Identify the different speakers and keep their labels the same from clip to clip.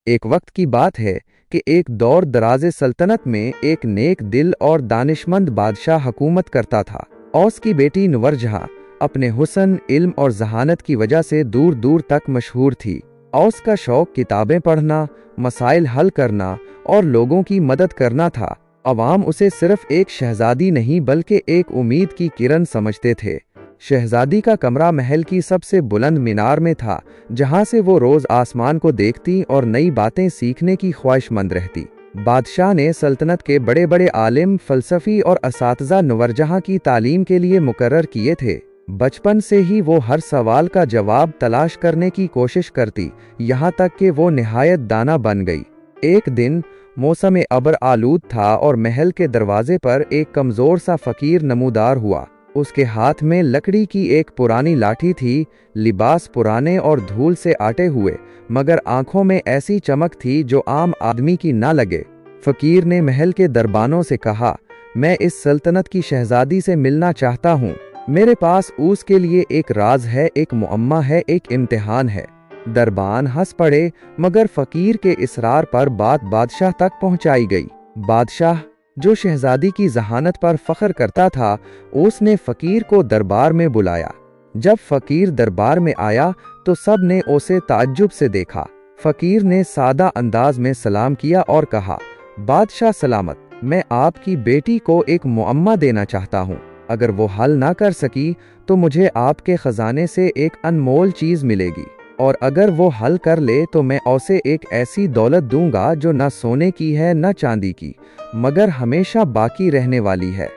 Speaker 1: ایک وقت کی بات ہے کہ ایک دور دراز سلطنت میں ایک نیک دل اور دانشمند بادشاہ حکومت کرتا تھا۔ اوس کی بیٹی نور جہاں اپنے حسن، علم اور ذہانت کی وجہ سے دور دور تک مشہور تھی۔ اوس کا شوق کتابیں پڑھنا، مسائل حل کرنا اور لوگوں کی مدد کرنا تھا۔ عوام اسے صرف ایک شہزادی نہیں بلکہ ایک امید کی کرن سمجھتے تھے۔ شہزادی کا کمرہ محل کی سب سے بلند مینار میں تھا، جہاں سے وہ روز آسمان کو دیکھتی اور نئی باتیں سیکھنے کی خواہش مند رہتی۔ بادشاہ نے سلطنت کے بڑے بڑے عالم، فلسفی اور اساتذہ نور جہاں کی تعلیم کے لیے مقرر کیے تھے۔ بچپن سے ہی وہ ہر سوال کا جواب تلاش کرنے کی کوشش کرتی، یہاں تک کہ وہ نہایت دانا بن گئی۔ ایک دن موسم ابر آلود تھا اور محل کے دروازے پر ایک کمزور سا فقیر نمودار ہوا۔ اس کے ہاتھ میں لکڑی کی ایک پرانی لاٹھی تھی، لباس پرانے اور دھول سے آٹے ہوئے، مگر آنکھوں میں ایسی چمک تھی جو عام آدمی کی نہ لگے۔ فقیر نے محل کے دربانوں سے کہا، میں اس سلطنت کی شہزادی سے ملنا چاہتا ہوں۔ میرے پاس اس کے لیے ایک راز ہے، ایک معمہ ہے، ایک امتحان ہے۔ دربان ہنس پڑے، مگر فقیر کے اصرار پر بات بادشاہ تک پہنچائی گئی۔ بادشاہ، جو شہزادی کی ذہانت پر فخر کرتا تھا، اس نے فقیر کو دربار میں بلایا۔ جب فقیر دربار میں آیا تو سب نے اسے تعجب سے دیکھا۔ فقیر نے سادہ انداز میں سلام کیا اور کہا، بادشاہ سلامت، میں آپ کی بیٹی کو ایک معمہ دینا چاہتا ہوں۔ اگر وہ حل نہ کر سکی تو مجھے آپ کے خزانے سے ایک انمول چیز ملے گی، اور اگر وہ حل کر لے تو میں اسے ایک ایسی دولت دوں گا جو نہ سونے کی ہے نہ چاندی کی، مگر ہمیشہ باقی رہنے والی ہے۔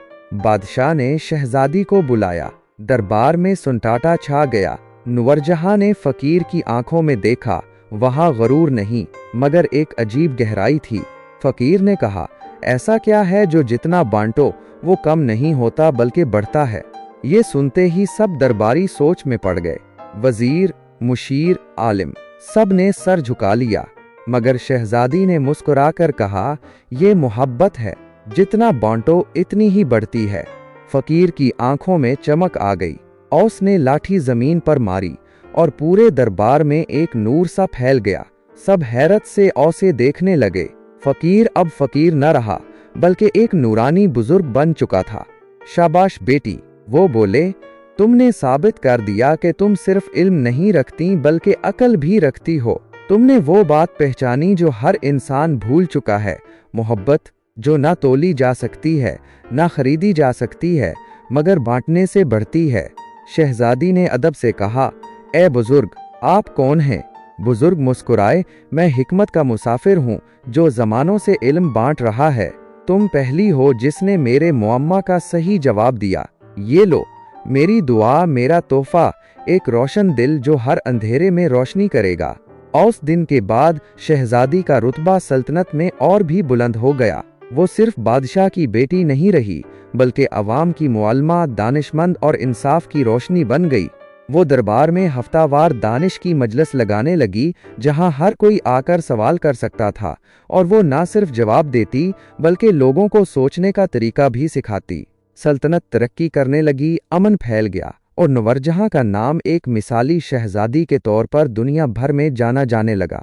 Speaker 1: بادشاہ نے شہزادی کو بلایا۔ دربار میں سناٹا چھا گیا۔ نور جہاں نے فقیر کی آنکھوں میں دیکھا، وہاں غرور نہیں مگر ایک عجیب گہرائی تھی۔ فقیر نے کہا، ایسا کیا ہے جو جتنا بانٹو وہ کم نہیں ہوتا بلکہ بڑھتا ہے؟ یہ سنتے ہی سب درباری سوچ میں پڑ گئے۔ وزیر، مشیر، عالم، سب نے سر جھکا لیا، مگر شہزادی نے مسکرا کر کہا، یہ محبت ہے، جتنا بانٹو اتنی ہی بڑھتی ہے۔ فقیر کی آنکھوں میں چمک آ گئی۔ اوس نے لاٹھی زمین پر ماری اور پورے دربار میں ایک نور سا پھیل گیا۔ سب حیرت سے اوسے دیکھنے لگے۔ فقیر اب فقیر نہ رہا بلکہ ایک نورانی بزرگ بن چکا تھا۔ شاباش بیٹی، وہ بولے، تم نے ثابت کر دیا کہ تم صرف علم نہیں رکھتی بلکہ عقل بھی رکھتی ہو۔ تم نے وہ بات پہچانی جو ہر انسان بھول چکا ہے، محبت جو نہ تولی جا سکتی ہے نہ خریدی جا سکتی ہے مگر بانٹنے سے بڑھتی ہے۔ شہزادی نے ادب سے کہا، اے بزرگ، آپ کون ہیں؟ بزرگ مسکرائے، میں حکمت کا مسافر ہوں جو زمانوں سے علم بانٹ رہا ہے۔ تم پہلی ہو جس نے میرے معمہ کا صحیح جواب دیا۔ یہ لو، میری دعا، میرا تحفہ، ایک روشن دل جو ہر اندھیرے میں روشنی کرے گا۔ اس دن کے بعد شہزادی کا رتبہ سلطنت میں اور بھی بلند ہو گیا۔ وہ صرف بادشاہ کی بیٹی نہیں رہی بلکہ عوام کی معلمہ، دانشمند اور انصاف کی روشنی بن گئی۔ وہ دربار میں ہفتہ وار دانش کی مجلس لگانے لگی، جہاں ہر کوئی آ کر سوال کر سکتا تھا، اور وہ نہ صرف جواب دیتی بلکہ لوگوں کو سوچنے کا طریقہ بھی سکھاتی۔ سلطنت ترقی کرنے لگی، امن پھیل گیا، اور نور جہاں کا نام ایک مثالی شہزادی کے طور پر دنیا بھر میں جانا جانے لگا۔